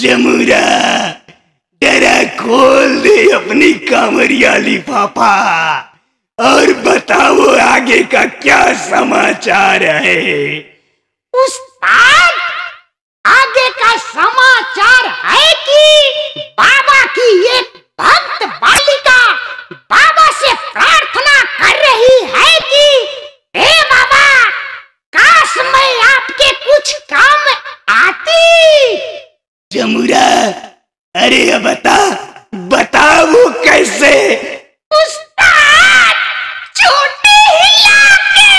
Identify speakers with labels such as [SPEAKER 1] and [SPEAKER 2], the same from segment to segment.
[SPEAKER 1] जमुरा जरा खोल दे अपनी कांवरिया लिफाफा और बताओ आगे का क्या समाचार है।
[SPEAKER 2] उस्ताद, आगे का समाचार है कि बाबा की एक भक्त बालिका बाबा से प्रार्थना कर रही है कि हे बाबा, काश मैं आपके कुछ काम आती।
[SPEAKER 1] जमुरा, अरे बता वो कैसे?
[SPEAKER 2] उस्ताद, चोटी हिला के।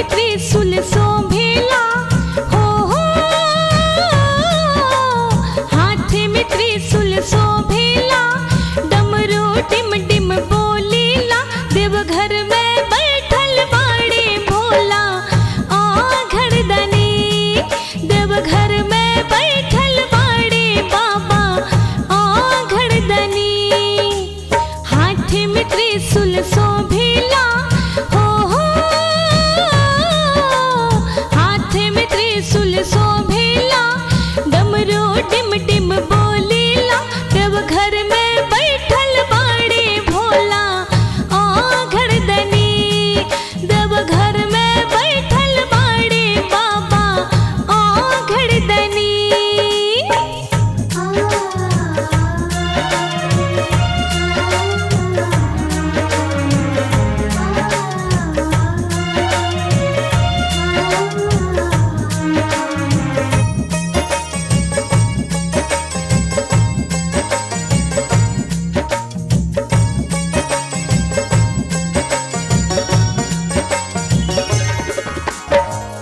[SPEAKER 3] त्रिशूल शोभेला हो, हाथ में त्रिशूल शोभेला, डमरू डिम डिम बोलेला, देवघर में बैठल बाड़े भोला घड़दनी, देवघर में बैठल बाड़े बाबा घड़दनी, हाथ में त्रिशूल शोभेला शोभेला, डमरू डिम डिम बोलेला, देवघर में बैठल बाड़े भोला घड़दनी, देवघर में बैठल बाड़े बाबा घड़दनी।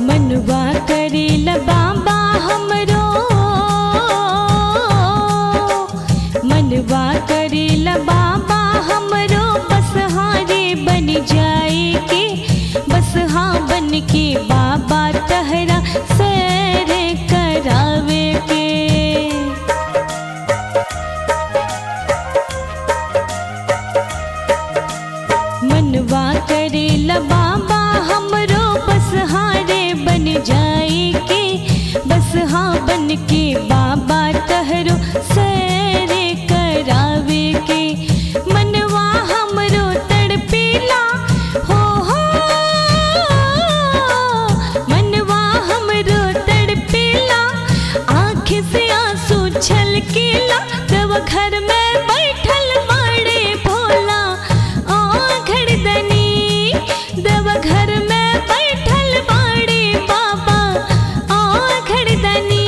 [SPEAKER 3] मनवा करेल बाबा हमरो, मनवा करेल बाबा हमरो, बस हारे बन जाए के, बस हाँ बन के बाबा तहरा सैर करावे के। मनवा करेल बाबा हमरो, बस हारे बन जाए के, बस हाँ बन के बाबा तहरो सैर करावे के। मनवा हमरो तड़पेला हो, मनवा हमरो तड़पेला, आँख से आंसू छलकेला, देवघर में बैठल बाड़े भोला घड़दनी, देवघर में बैठल बाड़े बाबा घड़दनी,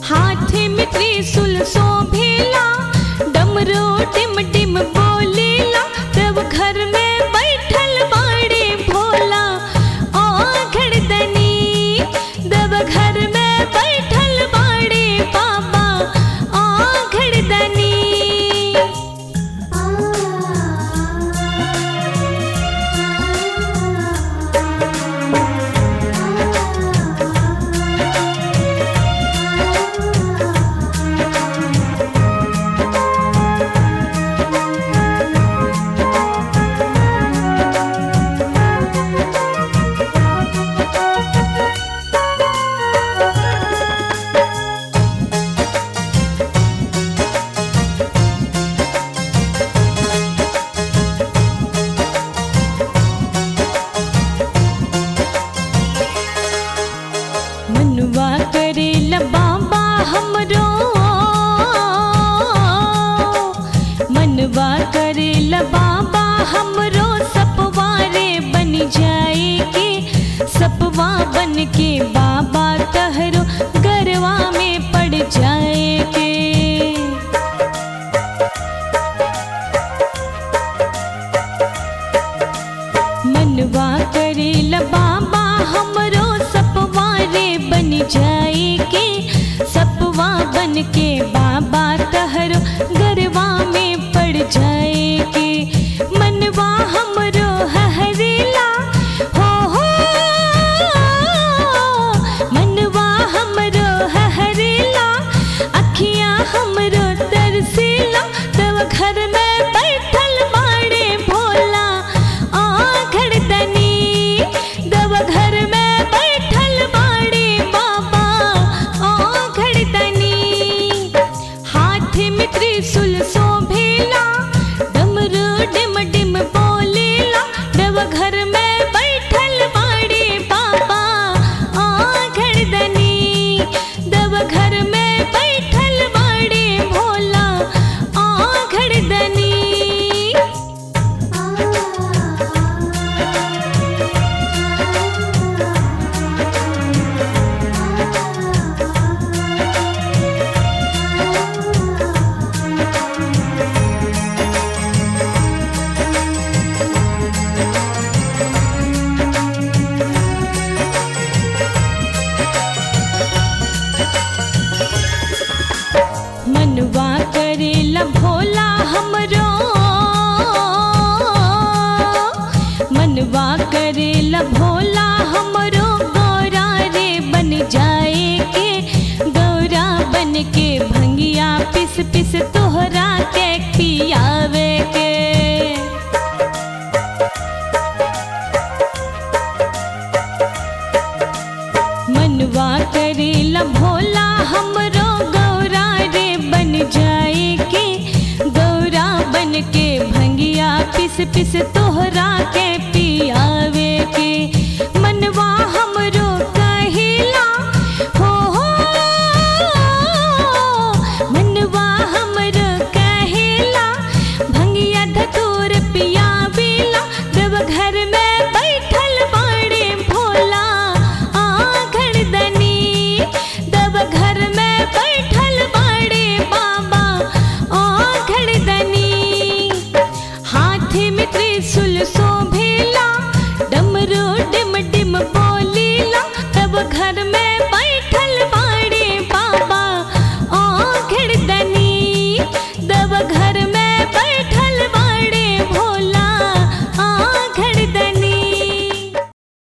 [SPEAKER 3] हाथ में त्रिशूल शोभेला, डमरू डिम डिम बोलेला, देवघर में बैठल बाड़े भोला घड़दनी, देवघर में बैठल बाड़े बाबा घड़दनी। बन के बाबा तहरो गरबा में पड़ जाए के मनवा हमरो हहरेला हो मनवा हमरो हहरेला अखियां हमरो तरसेला तब घर में बैठल बाड़े भोला आघड़दनी तब घर में बैठल बाड़े बाबा आघड़दनी हाथ में त्रिशूल शोभेला डमरू डिम डिम बोलेला तब घर में बैठल बाड़े बाबा आघड़दनी तब घर में बैठल बाड़े भोला आघड़दनी। मनवा करेला भोला हमरो मनवा करेला भोला हमरो गौरा रे बन जाए के गौरा बन के भंगिया पिस पिस तोहरा के पियावे के मनवा करेला भोला हमरो गौरा रे बन जाए के गौरा बन के भंगिया पिस पिस तोहरा